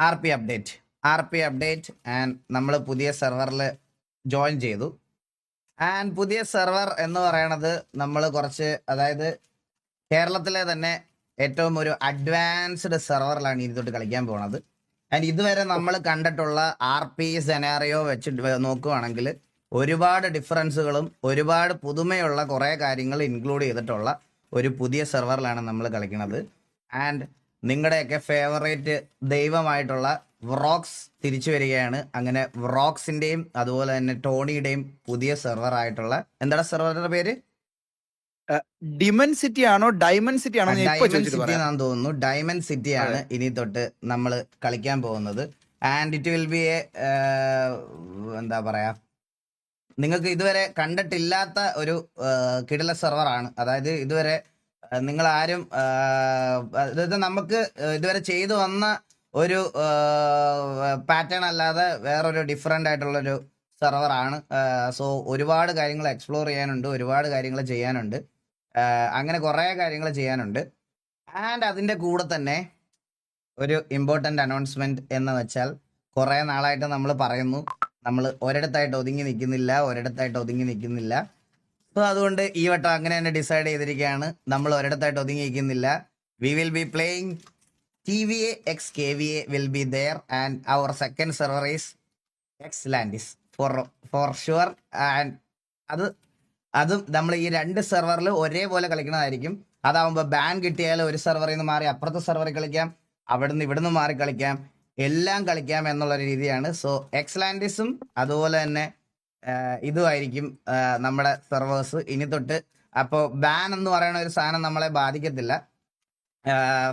R P update and നമ്മൾ പുതിയ സെർവറിൽ ജോയിൻ ചെയ്തു. ആൻഡ് പുതിയ സെർവർ എന്ന് പറയണത് നമ്മൾ കുറച്ച്, അതായത് കേരളത്തിലെ തന്നെ ഏറ്റവും ഒരു അഡ്വാൻസ്ഡ് സെർവറിലാണ് ഇനി തൊട്ട് കളിക്കാൻ പോകുന്നത്. ആൻഡ് ഇതുവരെ നമ്മൾ കണ്ടിട്ടുള്ള RP സെനാറിയോ വെച്ച് നോക്കുവാണെങ്കിൽ ഒരുപാട് ഡിഫറൻസുകളും ഒരുപാട് പുതുമയുള്ള കുറേ കാര്യങ്ങൾ ഇൻക്ലൂഡ് ചെയ്തിട്ടുള്ള ഒരു പുതിയ സെർവറിലാണ് നമ്മൾ കളിക്കുന്നത്. ആൻഡ് നിങ്ങളുടെയൊക്കെ ഫേവറേറ്റ് ദൈവമായിട്ടുള്ള വ്രോക്സ് തിരിച്ചു വരികയാണ്. അങ്ങനെ വ്രോക്സിന്റെയും അതുപോലെ തന്നെ ടോണിയുടെയും പുതിയ സെർവർ ആയിട്ടുള്ള, എന്താണ് സെർവറിന്റെ പേര്? ഡിമൻസിറ്റി ആണോ ഡയമൻസിറ്റി ആണോ? ഡയമണ്ട് സിറ്റി എന്നാന്ന് തോന്നുന്നു. ഡയമണ്ട് സിറ്റി ആണ് ഇനി തൊട്ട് നമ്മൾ കളിക്കാൻ പോകുന്നത്. And it will be A, എന്താ പറയാ, നിങ്ങൾക്ക് ഇതുവരെ കണ്ടിട്ടില്ലാത്ത ഒരു കിടില സെർവറാണ്. അതായത് ഇതുവരെ നിങ്ങൾ ആരും, അതായത് നമുക്ക് ഇതുവരെ ചെയ്തു വന്ന ഒരു പാറ്റേൺ അല്ലാതെ വേറൊരു ഡിഫറെൻ്റ് ആയിട്ടുള്ളൊരു സെർവറാണ്. സോ ഒരുപാട് കാര്യങ്ങൾ എക്സ്പ്ലോർ ചെയ്യാനുണ്ട്, ഒരുപാട് കാര്യങ്ങൾ ചെയ്യാനുണ്ട്, അങ്ങനെ കുറേ കാര്യങ്ങൾ ചെയ്യാനുണ്ട്. ആൻഡ് അതിൻ്റെ കൂടെ തന്നെ ഒരു ഇമ്പോർട്ടൻ്റ് അനൗൺസ്മെൻറ്റ് എന്ന് വെച്ചാൽ, കുറേ നാളായിട്ട് നമ്മൾ പറയുന്നു നമ്മൾ ഒരിടത്തായിട്ട് ഒതുങ്ങി നിൽക്കുന്നില്ല. സോ അതുകൊണ്ട് ഈ വട്ടം അങ്ങനെ തന്നെ ഡിസൈഡ് ചെയ്തിരിക്കുകയാണ്, നമ്മൾ ഒരിടത്തായിട്ട് ഒതുങ്ങി നിൽക്കുന്നില്ല. We will be playing TVA x KVA will be there and our second server is Xlandis for sure. And അതും നമ്മൾ ഈ രണ്ട് സെർവറിൽ ഒരേപോലെ കളിക്കുന്നതായിരിക്കും. അതാവുമ്പോൾ ബാൻ കിട്ടിയാൽ ഒരു സെർവറിൽ നിന്ന് മാറി അപ്പുറത്തെ സെർവറിൽ കളിക്കാം, ഇവിടുന്ന് മാറി കളിക്കാം, എല്ലാം കളിക്കാം എന്നുള്ള രീതിയാണ്. സോ എക്സ്ലാൻഡിസും അതുപോലെ തന്നെ ഇതുമായിരിക്കും നമ്മുടെ സെർവേഴ്സ് ഇനി തൊട്ട്. അപ്പോൾ ബാൻ എന്ന് പറയുന്ന ഒരു സാധനം നമ്മളെ ബാധിക്കത്തില്ല.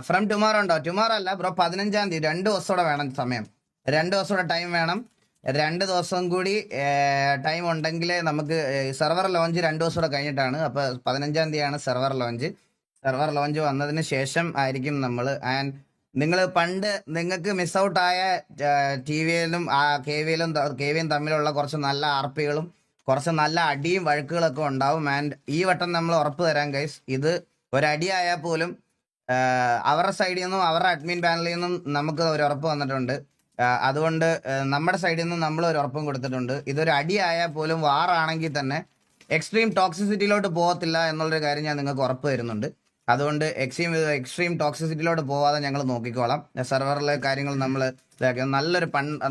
ഫ്രം ടുമോറോ ഉണ്ടോ? ടുമോറോ അല്ല ബ്രോ, 15-ാം തീയതി. 2 ദിവസം വേണം സമയം, 2 ദിവസം ടൈം വേണം. 2 ദിവസം കൂടി ടൈം ഉണ്ടെങ്കിൽ നമുക്ക് സെർവർ ലോഞ്ച് 2 ദിവസം കഴിഞ്ഞിട്ടാണ്. അപ്പോൾ 15-ാം തീയതിയാണ് സെർവർ ലോഞ്ച് വന്നതിന് ശേഷം ആയിരിക്കും നമ്മൾ. ആൻഡ് നിങ്ങൾ പണ്ട് നിങ്ങൾക്ക് മിസ് ഔട്ട് ആയ TVയിലും KVയും തമ്മിലുള്ള കുറച്ച് നല്ല RPകളും കുറച്ച് നല്ല അടിയും വഴക്കുകളൊക്കെ ഉണ്ടാവും. ആൻഡ് ഈ വട്ടം നമ്മൾ ഉറപ്പ് തരാം ഗൈസ്, ഇത് ഒരടിയായാൽ പോലും അവരുടെ സൈഡിൽ നിന്നും അവരുടെ അഡ്മിൻ പാനലിൽ നിന്നും നമുക്ക് ഒരു ഉറപ്പ് വന്നിട്ടുണ്ട്. അതുകൊണ്ട് നമ്മുടെ സൈഡിൽ നിന്നും നമ്മൾ ഒരു ഉറപ്പും കൊടുത്തിട്ടുണ്ട്. ഇതൊരു അടിയായാൽ പോലും വാറാണെങ്കിൽ തന്നെ എക്സ്ട്രീം ടോക്സിസിറ്റിയിലോട്ട് പോകത്തില്ല എന്നുള്ളൊരു കാര്യം ഞാൻ നിങ്ങൾക്ക് ഉറപ്പ് തരുന്നുണ്ട്. അതുകൊണ്ട് എക്സ്ട്രീം ടോക്സിസിറ്റിയിലോട്ട് പോവാതെ ഞങ്ങൾ നോക്കിക്കോളാം. സെർവറിലെ കാര്യങ്ങൾ നമ്മൾ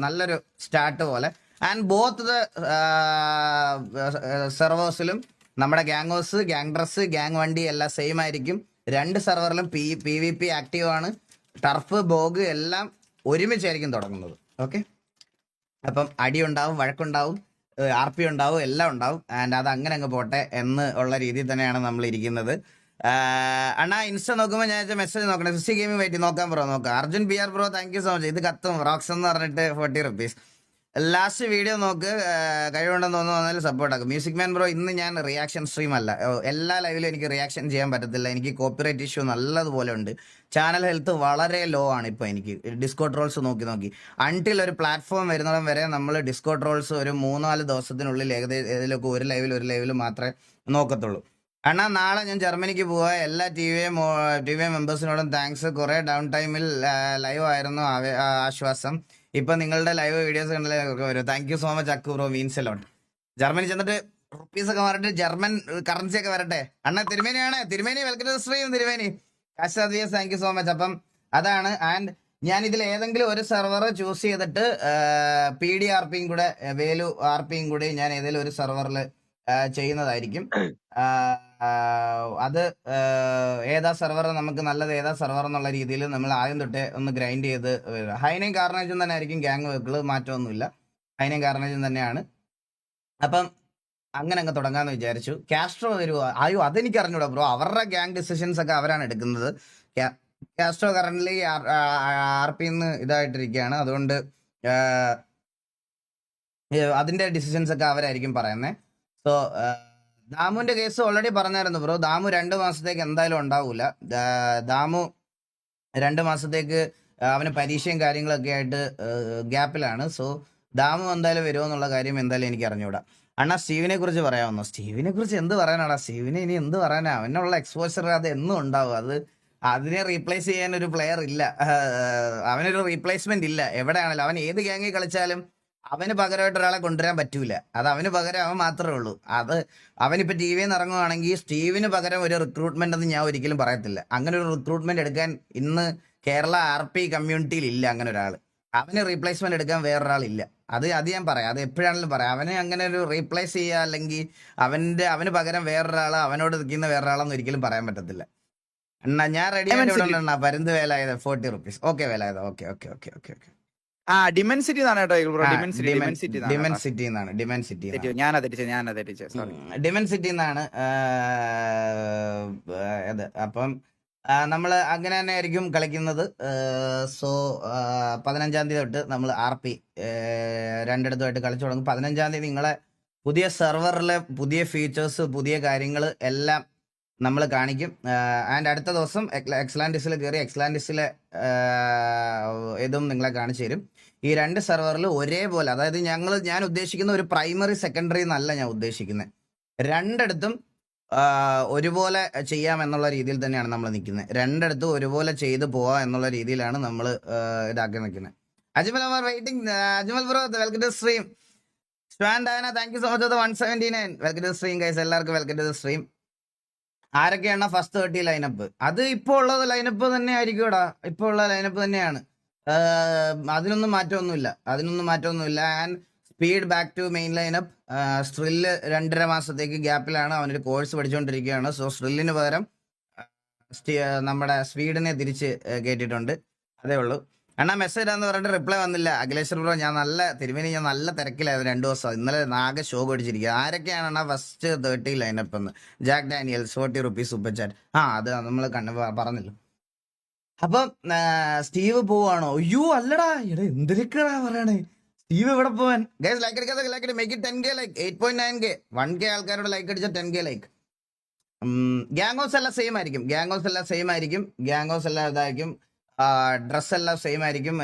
നല്ലൊരു സ്റ്റാർട്ട് പോലെ. ആൻഡ് ബോത്ത് ദ സെർവേഴ്സിലും നമ്മുടെ gang house, gang dress, gang വണ്ടി എല്ലാം സെയിം ആയിരിക്കും. 2 സെർവറിലും PvP ആക്റ്റീവ് ആണ്. ടർഫ്, ബോഗ് എല്ലാം ഒരുമിച്ചായിരിക്കും തുടങ്ങുന്നത്. ഓക്കെ, അപ്പം അടിയുണ്ടാവും, വഴക്കുണ്ടാവും, RP ഉണ്ടാവും, എല്ലാം ഉണ്ടാവും. ആൻഡ് അത് അങ്ങനെ അങ്ങ് പോട്ടെ എന്ന് ഉള്ള രീതിയിൽ തന്നെയാണ് നമ്മൾ ഇരിക്കുന്നത്. അണ്ണാ ഇൻസ്റ്റ നോക്കുമ്പോൾ ഞാൻ മെസ്സേജ് നോക്കണേ. സിസി ഗെയിമിംഗ് വെയിറ്റ് നോക്കാം ബ്രോ, നോക്കാം. Arjun BR bro, thank you so much. ഇത് കത്തും റോക്സ് എന്ന് പറഞ്ഞിട്ട് 40 rupees. ലാസ്റ്റ് വീഡിയോ നോക്ക്, കഴിവുണ്ടെന്ന് തോന്നുന്നു സപ്പോർട്ട് ആക്കും. മ്യൂസിക് മാൻ ബ്രോ, ഇന്ന് ഞാൻ റിയാക്ഷൻ സ്ട്രീം അല്ല. എല്ലാ ലൈവിലും എനിക്ക് റിയാക്ഷൻ ചെയ്യാൻ പറ്റത്തില്ല, എനിക്ക് കോപ്പിറൈറ്റ് ഇഷ്യൂ നല്ലതുപോലെ ഉണ്ട്. ചാനൽ ഹെൽത്ത് വളരെ ലോ ആണ് ഇപ്പോൾ എനിക്ക്. ഡിസ്കോഡ് ട്രോൾസ് നോക്കി അൺടിൽ ഒരു പ്ലാറ്റ്ഫോം വരുന്നിടം വരെ നമ്മൾ ഡിസ്കോഡ് ട്രോൾസ് ഒരു 3-4 ദിവസത്തിനുള്ളിൽ ഏതെങ്കിലുമൊക്കെ ഒരു ലൈവിൽ മാത്രമേ നോക്കത്തുള്ളൂ. അണ്ണാ നാളെ ഞാൻ ജർമ്മനിക്ക് പോവാ. എല്ലാ TV മെമ്പേഴ്സിനോടും താങ്ക്സ്. കുറേ ഡൗൺ ടൈമിൽ ലൈവ് ആയിരുന്നു ആശ്വാസം. ഇപ്പൊ നിങ്ങളുടെ ലൈവ് വീഡിയോസ് കണ്ടില്ലേ വരും. Thank you so much Akku bro, means a lot. Germany ചെന്നിട്ട് റുപ്പീസ് ഒക്കെ മാറിട്ട് ജർമ്മൻ കറൻസി ഒക്കെ വരട്ടെ. അണ്ണ തിരുമേനി വെൽക്കം ടു സ്ട്രീം. തിരുമേനി താങ്ക് യു സോ മച്ച്. അപ്പം അതാണ്. ആൻഡ് ഞാൻ ഇതിൽ ഏതെങ്കിലും ഒരു സെർവർ ചൂസ് ചെയ്തിട്ട് PDRPയും കൂടെ വേലു RPയും കൂടി ഞാൻ ഏതെങ്കിലും ഒരു സെർവറിൽ ചെയ്യുന്നതായിരിക്കും. അത് ഏതാ സെർവർ നമുക്ക് നല്ലത്, ഏതാ സെർവർ എന്നുള്ള രീതിയിൽ നമ്മൾ ആദ്യം തൊട്ടേ ഒന്ന് ഗ്രൈൻഡ് ചെയ്ത്. ഹൈനയും കാർണേജും തന്നെ ആയിരിക്കും ഗ്യാങ് വർക്കുകൾ, മാറ്റമൊന്നുമില്ല. ഹൈനയും കാർണേജും തന്നെയാണ്. അപ്പം അങ്ങനെ അങ്ങ് തുടങ്ങാന്ന് വിചാരിച്ചു. കാസ്ട്രോ വരുമോ? അതെനിക്ക് അറിഞ്ഞൂടാ ബ്രോ. അവരുടെ ഗ്യാങ് ഡിസിഷൻസ് ഒക്കെ അവരാണ് എടുക്കുന്നത്. കാസ്ട്രോ കറന്റ്ലി RPന്ന് ഇതായിട്ടിരിക്കുകയാണ്. അതുകൊണ്ട് അതിന്റെ ഡിസിഷൻസ് ഒക്കെ അവരായിരിക്കും പറയുന്നത്. സോ ദാമുവിന്റെ കേസ് ഓൾറെഡി പറഞ്ഞായിരുന്നു ബ്രോ. ദാമു 2 മാസത്തേക്ക് എന്തായാലും ഉണ്ടാവൂല. ദാമു 2 മാസത്തേക്ക് അവന് പരീക്ഷയും കാര്യങ്ങളൊക്കെ ആയിട്ട് ഗ്യാപ്പിലാണ്. സോ ദാമു എന്തായാലും വരുമോ എന്നുള്ള കാര്യം എന്തായാലും എനിക്ക് അറിഞ്ഞുകൂടാ. അണ്ണാ സ്റ്റീവിനെ കുറിച്ച് പറയാമെന്നോ? സ്റ്റീവിനെ കുറിച്ച് എന്ത് പറയാനാടാ? സ്റ്റീവിനെ ഇനി എന്ത് പറയാനാ? അവനുള്ള എക്സ്പോഷർ അത് എന്നും ഉണ്ടാവും. അതിനെ റീപ്ലേസ് ചെയ്യാൻ ഒരു പ്ലെയർ ഇല്ല. അവനൊരു റീപ്ലേസ്മെന്റ് ഇല്ല. എവിടെയാണല്ലോ അവൻ ഏത് ഗ്യാങ്ങിൽ കളിച്ചാലും അവന് പകരമായിട്ട് ഒരാളെ കൊണ്ടുവരാൻ പറ്റൂല. അത് അവന് പകരം അവൻ മാത്രമേ ഉള്ളൂ. അത് അവനിപ്പോൾ ടി വിയിൽ നിന്ന് ഇറങ്ങുവാണെങ്കിൽ സ്റ്റീവിന് പകരം ഒരു റിക്രൂട്ട്മെന്റ് എന്ന് ഞാൻ ഒരിക്കലും പറയത്തില്ല. അങ്ങനെ ഒരു റിക്രൂട്ട്മെന്റ് എടുക്കാൻ ഇന്ന് കേരള RP കമ്മ്യൂണിറ്റിയിൽ ഇല്ല അങ്ങനെ ഒരാൾ. അവന് റീപ്ലേസ്മെന്റ് എടുക്കാൻ വേറൊരാളില്ല. അത് ഞാൻ പറയാം, അത് എപ്പോഴാണെങ്കിലും പറയാം. അവനെ അങ്ങനെ ഒരു റീപ്ലേസ് ചെയ്യുക അല്ലെങ്കിൽ അവന് പകരം വേറൊരാൾ അവനോട് നിൽക്കുന്ന വേറൊരാളെന്ന് ഒരിക്കലും പറയാൻ പറ്റത്തില്ല. അണ്ണാ ഞാൻ റെഡി Diamond ആയിട്ട് City. അണ്ണാ പരുന്ത് വേലായത് 40 റുപ്പീസ്. ഓക്കെ വേലായത്, okay okay okay okay okay. ആ ഡിമെൻസിറ്റി എന്നാണ് കേട്ടോ ഈഗിൾ ബ്രോ. ഡിമെൻസിറ്റി ഡിമെൻസിറ്റി എന്നാണ്. ഡിമെൻസിറ്റി ഞാനതെറ്റിച്ച് സോറി. ഡിമെൻസിറ്റി എന്നാണ് അത്. അപ്പം നമ്മൾ അങ്ങനെ തന്നെ ആയിരിക്കും കളിക്കുന്നത്. സോ 15-ാം തീയതി തൊട്ട് നമ്മൾ RP രണ്ടിടത്തുമായിട്ട് കളിച്ചു തുടങ്ങും. 15-ാം തീയതി നിങ്ങളെ പുതിയ സെർവറിലെ പുതിയ ഫീച്ചേഴ്സ്, പുതിയ കാര്യങ്ങൾ എല്ലാം നമ്മൾ കാണിക്കും. ആൻഡ് അടുത്ത ദിവസം എക്സ്ലാൻഡിസിൽ കയറി എക്സ്ലാൻഡിസിലെ ഇതും നിങ്ങളെ കാണിച്ചു തരും. ഈ രണ്ട് സെർവറിൽ ഒരേപോലെ, അതായത് ഞാൻ ഉദ്ദേശിക്കുന്ന ഒരു പ്രൈമറി സെക്കൻഡറി എന്നല്ല ഞാൻ ഉദ്ദേശിക്കുന്നത്. രണ്ടിടത്തും ഒരുപോലെ ചെയ്യാം എന്നുള്ള രീതിയിൽ തന്നെയാണ് നമ്മൾ നിൽക്കുന്നത്. രണ്ടിടത്തും ഒരുപോലെ ചെയ്തു പോവാം എന്നുള്ള രീതിയിലാണ് നമ്മൾ ഇതാക്കി നിൽക്കുന്നത്. Ajmal waiting. Ajmal bro welcome to stream. സ്വാൻ ഡാന thank you so much 179. Welcome to stream guys. എല്ലാവർക്കും വെൽക്കം ടു സ്ട്രീം. ആരൊക്കെയാണ് ഫസ്റ്റ് 30 ലൈനപ്പ്? അത് ഇപ്പോൾ ഉള്ളത് ലൈനപ്പ് തന്നെ ആയിരിക്കും. ഇപ്പോൾ ഉള്ള ലൈനപ്പ് തന്നെയാണ്. അതിനൊന്നും മാറ്റമൊന്നുമില്ല. And speed back to main lineup. സ്ട്രില്ല് 2.5 മാസത്തേക്ക് ഗ്യാപ്പിലാണ്, അവനൊരു കോഴ്സ് പഠിച്ചുകൊണ്ടിരിക്കുകയാണ്. സോ സ്ട്രില്ലിന് പകരം നമ്മുടെ സ്പീഡിനെ തിരിച്ച് കയറ്റിയിട്ടുണ്ട്. അതേ ഉള്ളൂ. അണ്ണാ മെസ്സേജ് എന്ന് പറഞ്ഞിട്ട് റിപ്ലൈ വന്നില്ല. അഖിലേശ്വർ ബ്രോ ഞാൻ നല്ല തിരക്കിലായിരുന്നു 2 ദിവസം. ഇന്നലെ ആകെ ഷോ കടിച്ചിരിക്കുക. ആരൊക്കെയാണ് അണ്ണാ ഫസ്റ്റ് 30 ലൈനപ്പ് എന്ന്? Jack Daniels 40 rupees super chat. അത് നമ്മൾ പറഞ്ഞല്ലോ. അപ്പം സ്റ്റീവ് പോവാണോ? അയ്യോ അല്ലടാ, എന്തിനൊക്കെയാ പറയണേ? സ്റ്റീവ് എവിടെ പോവാൻ? ഗൈസ് ലൈക്ക് അടിക്കാതെ like make it 10K like 8.9K 1K ആൾക്കാരോട് ലൈക്ക് അടിച്ച 10K ലൈക്ക്. ഗ്യാങ് ഹൗസ് എല്ലാം സെയിം ആയിരിക്കും. ഗ്യാങ് ഹൗസ് എല്ലാം ഇതായിരിക്കും. ഡ്രസ് എല്ലാം സെയിം ആയിരിക്കും.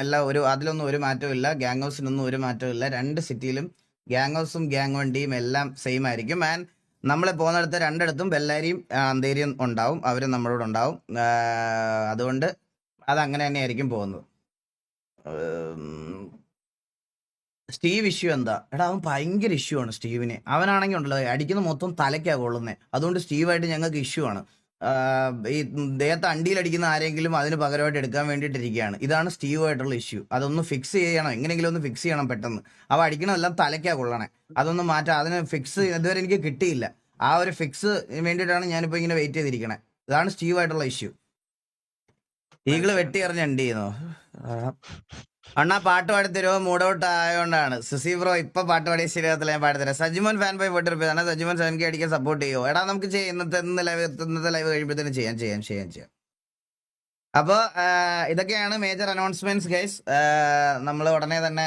അതിലൊന്നും ഒരു മാറ്റവും ഇല്ല. ഗ്യാങ് ഹൗസിനൊന്നും ഒരു മാറ്റവും ഇല്ല. രണ്ട് സിറ്റിയിലും ഗ്യാങ് ഹൗസും ഗ്യാങ് വണ്ടിയും എല്ലാം സെയിം ആയിരിക്കും. ആൻഡ് നമ്മൾ പോകുന്നിടത്ത് രണ്ടിടത്തും ബെല്ലാരിയും അന്തേരിയും ഉണ്ടാവും. അവർ നമ്മളോട് ഉണ്ടാവും. അതുകൊണ്ട് അതങ്ങനെ തന്നെ ആയിരിക്കും പോകുന്നത്. സ്റ്റീവ് ഇഷ്യൂ എന്താ? എടാ അവൻ ഭയങ്കര ഇഷ്യൂ ആണ് സ്റ്റീവിന്. അവനാണെങ്കിൽ ഉണ്ടല്ലോ അടിക്കുന്ന മൊത്തം തലയ്ക്കാ കൊള്ളുന്നത്. അതുകൊണ്ട് സ്റ്റീവായിട്ട് ഞങ്ങൾക്ക് ഇഷ്യൂ ആണ്. ഈ ദേഹത്ത് അണ്ടിയിലടിക്കുന്ന ആരെങ്കിലും അതിന് പകരമായിട്ട് എടുക്കാൻ വേണ്ടിയിട്ടിരിക്കുകയാണ്. ഇതാണ് സ്റ്റീവായിട്ടുള്ള ഇഷ്യൂ. അതൊന്ന് ഫിക്സ് ചെയ്യണം, എങ്ങനെയെങ്കിലും ഒന്ന് ഫിക്സ് ചെയ്യണം പെട്ടെന്ന്. അവ അടിക്കണമെല്ലാം തലയ്ക്കാ കൊള്ളണേ. അതൊന്നും മാറ്റാം. അതിന് ഫിക്സ് ഇതുവരെ എനിക്ക് കിട്ടിയില്ല. ആ ഒരു ഫിക്സ് വേണ്ടിയിട്ടാണ് ഞാനിപ്പോൾ ഇങ്ങനെ വെയിറ്റ് ചെയ്തിരിക്കണേ. ഇതാണ് സ്റ്റീവായിട്ടുള്ള ഇഷ്യൂ. ഈകള് വെട്ടി എറിഞ്ഞ് അണ്ടി ചെയ്യുന്നോ? അണ്ണാ പാട്ട് പാടിത്തരുമോ? മൂഡ് ഔട്ട് ആയതുകൊണ്ടാണ്. സുസി ബ്രോ ഇപ്പൊ പാട്ട് പാടിയ ശരിയാകത്തില്ല, ഞാൻ പാടിത്തരാം. സജിമോൻ ഫാൻ ബൈ 40 റുപ്പീസ് ആണ്. സജിമോൻ 7K അടിക്കാൻ സപ്പോർട്ട് ചെയ്യുമോ? എടാ നമുക്ക് ഇന്നത്തെ ലൈവ് കഴിയുമ്പോഴത്തേനും ചെയ്യാം. അപ്പോൾ ഇതൊക്കെയാണ് മേജർ അനൗൺസ്മെന്റ്സ് ഗൈസ്. നമ്മൾ ഉടനെ തന്നെ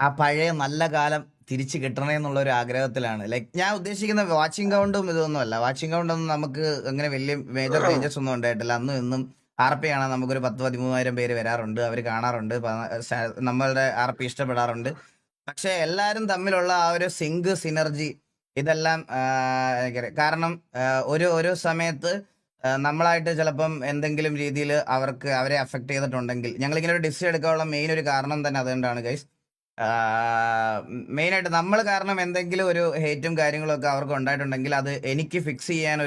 ആ പഴയ നല്ല കാലം തിരിച്ചു കിട്ടണേ എന്നുള്ള ഒരു ആഗ്രഹത്തിലാണ്. ലൈക്ക് ഞാൻ ഉദ്ദേശിക്കുന്ന വാച്ചിങ് കൗണ്ടും ഇതൊന്നുമല്ല. വാച്ചിങ് കൗണ്ടൊന്നും നമുക്ക് അങ്ങനെ വലിയ മേജർ ചേഞ്ചസ് ഒന്നും ഉണ്ടായിട്ടില്ല. ഇന്നും RP കാണാൻ നമുക്കൊരു 10-13,000 പേര് വരാറുണ്ട്. അവർ കാണാറുണ്ട്. നമ്മളുടെ RP ഇഷ്ടപ്പെടാറുണ്ട്. പക്ഷെ എല്ലാവരും തമ്മിലുള്ള ആ ഒരു സിനർജി ഇതെല്ലാം കാരണം ഒരു സമയത്ത് നമ്മളായിട്ട് ചിലപ്പം എന്തെങ്കിലും രീതിയിൽ അവരെ അഫക്ട് ചെയ്തിട്ടുണ്ടെങ്കിൽ ഞങ്ങളിങ്ങനെ ഒരു ഡിസിഷൻ എടുക്കാനുള്ള മെയിൻ ഒരു കാരണം തന്നെ അതുകൊണ്ടാണ് ഗൈസ്. മെയിനായിട്ട് നമ്മൾ കാരണം എന്തെങ്കിലും ഒരു ഹേറ്റും കാര്യങ്ങളും ഒക്കെ അവർക്ക് ഉണ്ടായിട്ടുണ്ടെങ്കിൽ അത് എനിക്ക് ഫിക്സ് ചെയ്യാൻ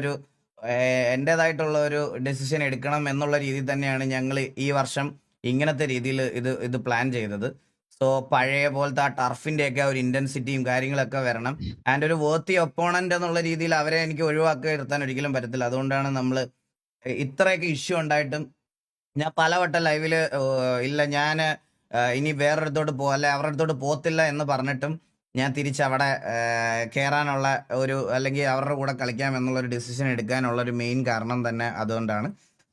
എൻ്റെതായിട്ടുള്ള ഒരു ഡെസിഷൻ എടുക്കണം എന്നുള്ള രീതിയിൽ തന്നെയാണ് ഞങ്ങൾ ഈ വർഷം ഇങ്ങനത്തെ രീതിയിൽ ഇത് പ്ലാൻ ചെയ്തത്. സോ പഴയ പോലത്തെ ആ ടർഫിൻ്റെയൊക്കെ ഒരു ഇൻറ്റൻസിറ്റിയും കാര്യങ്ങളൊക്കെ വരണം. ആൻഡ് ഒരു വേർത്തി ഒപ്പോണൻ്റ് എന്നുള്ള രീതിയിൽ അവരെ എനിക്ക് ഒഴിവാക്കി നിർത്താൻ ഒരിക്കലും പറ്റത്തില്ല. അതുകൊണ്ടാണ് നമ്മൾ ഇത്രയൊക്കെ ഇഷ്യൂ ഉണ്ടായിട്ടും ഞാൻ പലവട്ടം ലൈവിൽ ഇല്ല ഞാൻ ഇനി വേറൊരിടത്തോട്ട് അല്ലെ അവരുടെ അടുത്തോട്ട് പോകത്തില്ല എന്ന് പറഞ്ഞിട്ടും ഞാൻ തിരിച്ചവിടെ കയറാനുള്ള അല്ലെങ്കിൽ അവരുടെ കൂടെ കളിക്കാം എന്നുള്ളൊരു ഡിസിഷൻ എടുക്കാനുള്ള ഒരു മെയിൻ കാരണം തന്നെ അതുകൊണ്ടാണ്.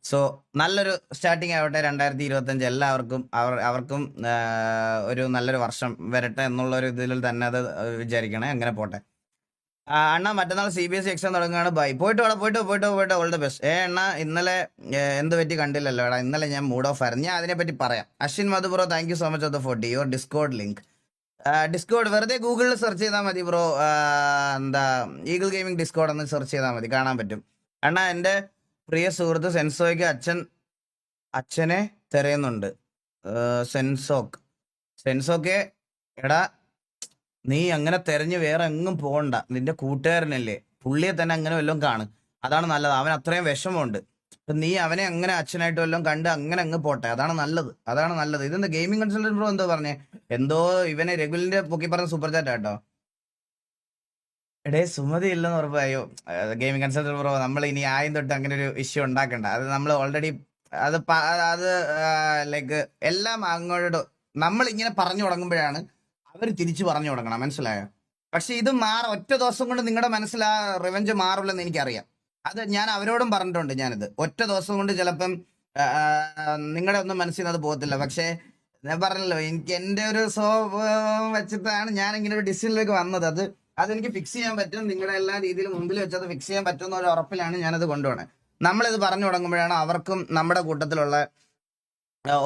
സോ നല്ലൊരു സ്റ്റാർട്ടിങ് ആവട്ടെ 2025. അവർക്കും ഒരു നല്ലൊരു വർഷം വരട്ടെ എന്നുള്ളൊരു ഇതിൽ തന്നെ അത് വിചാരിക്കണേ. അങ്ങനെ പോട്ടെ. അണ്ണാ മറ്റന്നാൾ CBSE എക്സാം തുടങ്ങുകയാണ്. ബൈ. പോയിട്ട് ഓൾ ദ ബെസ്റ്റ്. അണ്ണാ ഇന്നലെ എന്ത് പറ്റി കണ്ടില്ലല്ലോ? എടാ ഇന്നലെ ഞാൻ മൂഡ് ഓഫ് ആയിരുന്നു. ഞാൻ അതിനെപ്പറ്റി പറയാം. Ashwin Madhu bro thank you so much of the 40. Your discord link. Discord വെറുതെ ഗൂഗിളിൽ സെർച്ച് ചെയ്താൽ മതി ബ്രോ. ഈഗിൾ ഗെയിമിംഗ് ഡിസ്കോഡ് എന്ന് സെർച്ച് ചെയ്താൽ മതി, കാണാൻ പറ്റും. അണ്ണാ എൻ്റെ പ്രിയ സുഹൃത്ത് സെൻസോയ്ക്ക് അച്ഛനെ തിരയുന്നുണ്ട്. സെൻസോക്കെ എടാ, നീ അങ്ങനെ തെരഞ്ഞ് വേറെ എങ്ങും പോകണ്ട. നിന്റെ കൂട്ടുകാരനല്ലേ, പുള്ളിയെ തന്നെ അങ്ങനെ വല്ലതും കാണും, അതാണ് നല്ലത്. അവൻ അത്രയും വിഷമമുണ്ട്. അപ്പൊ നീ അവനെ അങ്ങനെ അച്ഛനായിട്ട് വല്ലതും കണ്ട് അങ്ങനെ അങ്ങ് പോട്ടെ, അതാണ് നല്ലത്. ഇതെന്താ ഗെയിമിംഗ് കൺസൾട്ടന്റ് ബ്രോ എന്തോ പറഞ്ഞേ? എന്തോ ഇവനെ രഘുലിന്റെ പൊക്കി പറഞ്ഞ സൂപ്പർ ചാറ്റ് കേട്ടോ. എടേ സുമതി ഇല്ലെന്ന് ഉറപ്പായോ? ഗെയിമിംഗ് കൺസൾട്ടന്റ് ബ്രോ, നമ്മൾ ഇനി ആയും തൊട്ട് അങ്ങനെ ഒരു ഇഷ്യൂ ഉണ്ടാക്കണ്ട. അത് നമ്മൾ ഓൾറെഡി അത് ലൈക്ക് എല്ലാം അങ്ങോട്ട് നമ്മൾ ഇങ്ങനെ പറഞ്ഞു തുടങ്ങുമ്പോഴാണ് അവർ തിരിച്ചു പറഞ്ഞു തുടങ്ങണം, മനസ്സിലായോ? പക്ഷെ ഇത് ഒറ്റ ദിവസം കൊണ്ട് നിങ്ങളുടെ മനസ്സിൽ ആ റിവെഞ്ച് മാറില്ലെന്ന് എനിക്കറിയാം. അത് ഞാൻ അവരോടും പറഞ്ഞിട്ടുണ്ട്. ഞാനിത് ഒറ്റ ദിവസം കൊണ്ട് ചിലപ്പം നിങ്ങളുടെ ഒന്നും മനസ്സിൽ നിന്ന് അത് പോകത്തില്ല. പക്ഷേ ഞാൻ പറഞ്ഞല്ലോ, എനിക്ക് എൻ്റെ ഒരു സ്വഭാവം വെച്ചിട്ടാണ് ഞാൻ ഇങ്ങനെ ഒരു ഡിസിഷനിലേക്ക് വന്നത്. അതെനിക്ക് ഫിക്സ് ചെയ്യാൻ പറ്റും, നിങ്ങളുടെ എല്ലാ രീതിയിലും മുമ്പിൽ വെച്ച് അത് ഫിക്സ് ചെയ്യാൻ പറ്റുന്ന ഒരു ഉറപ്പിലാണ് ഞാനത് കൊണ്ടുപോകണത്. നമ്മളിത് പറഞ്ഞു തുടങ്ങുമ്പോഴാണ് അവർക്കും നമ്മുടെ കൂട്ടത്തിലുള്ള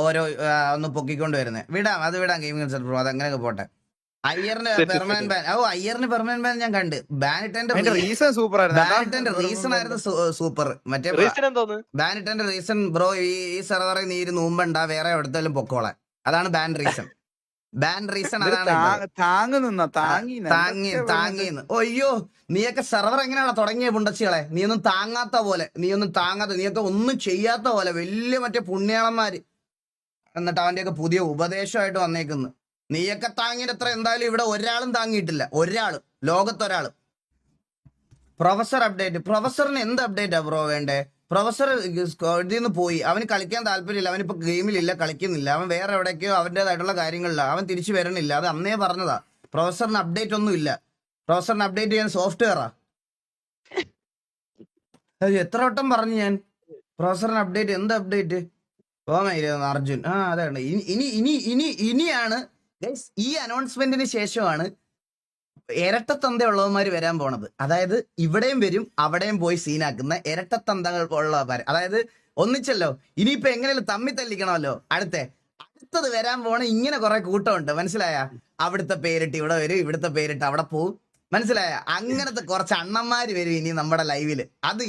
ഓരോ ഒന്ന് പൊക്കിക്കൊണ്ട് വരുന്നത്. വിടാം ഗെയിമിംഗ് കൺസൾട്ടന്റ് ബ്രോ, അത് അങ്ങനെയൊക്കെ പോട്ടെ. അയ്യറിന് പെർമനന്റ് ബാൻ ഞാൻ കണ്ട്. ബാനിട്ടന്റെ റീസൺ സൂപ്പർ റീസൺ ആയിരുന്നു സൂപ്പർ. മറ്റേ ബാനിട്ടന്റെ റീസൺ ബ്രോ, ഈ സെർവറിൽ നീ ഇരുന്ന് മുമ്പണ്ട, വേറെ എവിടത്തേലും പൊക്കോളെ, അതാണ് ബാൻ റീസൺ. അതാണ് താങ്ങിന്ന്. അയ്യോ, നീയൊക്കെ സെർവർ എങ്ങനെയാണ് തുടങ്ങിയ പുണ്ടച്ചികളെ? നീയൊന്നും നീയൊക്കെ ഒന്നും ചെയ്യാത്ത പോലെ വലിയ മറ്റേ പുണ്യാളന്മാര്, എന്നിട്ട് അവന്റെയൊക്കെ പുതിയ ഉപദേശമായിട്ട് വന്നേക്കുന്നു. നീയൊക്കെ താങ്ങിയത്ര എന്തായാലും ഇവിടെ ഒരാളും താങ്ങിയിട്ടില്ല, ലോകത്തൊരാളും. പ്രൊഫസറിന് എന്ത് അപ്ഡേറ്റാ ബ്രോ വേണ്ടേ? പ്രൊഫസർ ഇതിൽ നിന്ന് പോയി, അവന് കളിക്കാൻ താല്പര്യമില്ല, അവനിപ്പോ ഗെയിമിലില്ല, കളിക്കുന്നില്ല, അവൻ വേറെ എവിടേക്കോ അവൻ്റെതായിട്ടുള്ള കാര്യങ്ങളില്ല, അവൻ തിരിച്ചു വരണില്ല. അത് അന്നേ പറഞ്ഞതാ. പ്രൊഫസറിന് അപ്ഡേറ്റ് ഒന്നും ഇല്ല. പ്രൊഫസറിന് അപ്ഡേറ്റ് ചെയ്യാൻ സോഫ്റ്റ്വെയറാ. എത്ര വട്ടം പറഞ്ഞു ഞാൻ പ്രൊഫസറിന് അപ്ഡേറ്റ്? എന്ത് അപ്ഡേറ്റ്? അർജുൻ അതാണ് ഇനിയാണ് ഈ അനൗൺസ്മെന്റിന് ശേഷമാണ് ഇരട്ടത്തന്തയുള്ളവന്മാര് വരാൻ പോണത്. അതായത് ഇവിടെയും വരും അവിടെയും പോയി സീനാക്കുന്ന ഇരട്ടത്തന്തകൾ ഉള്ളവന്മാര്. അതായത് ഒന്നിച്ചല്ലോ, ഇനിയിപ്പോ എങ്ങനെയും തമ്മി തല്ലിക്കണമല്ലോ. അടുത്തത് വരാൻ പോണ ഇങ്ങനെ കുറെ കൂട്ടമുണ്ട്, മനസ്സിലായ? അവിടുത്തെ പേരിട്ട് ഇവിടെ വരും, ഇവിടുത്തെ പേരിട്ട് അവിടെ പോവും, മനസ്സിലായ? അങ്ങനത്തെ കുറച്ച് അണ്ണന്മാര് വരും ഇനി നമ്മുടെ ലൈവില്. അത്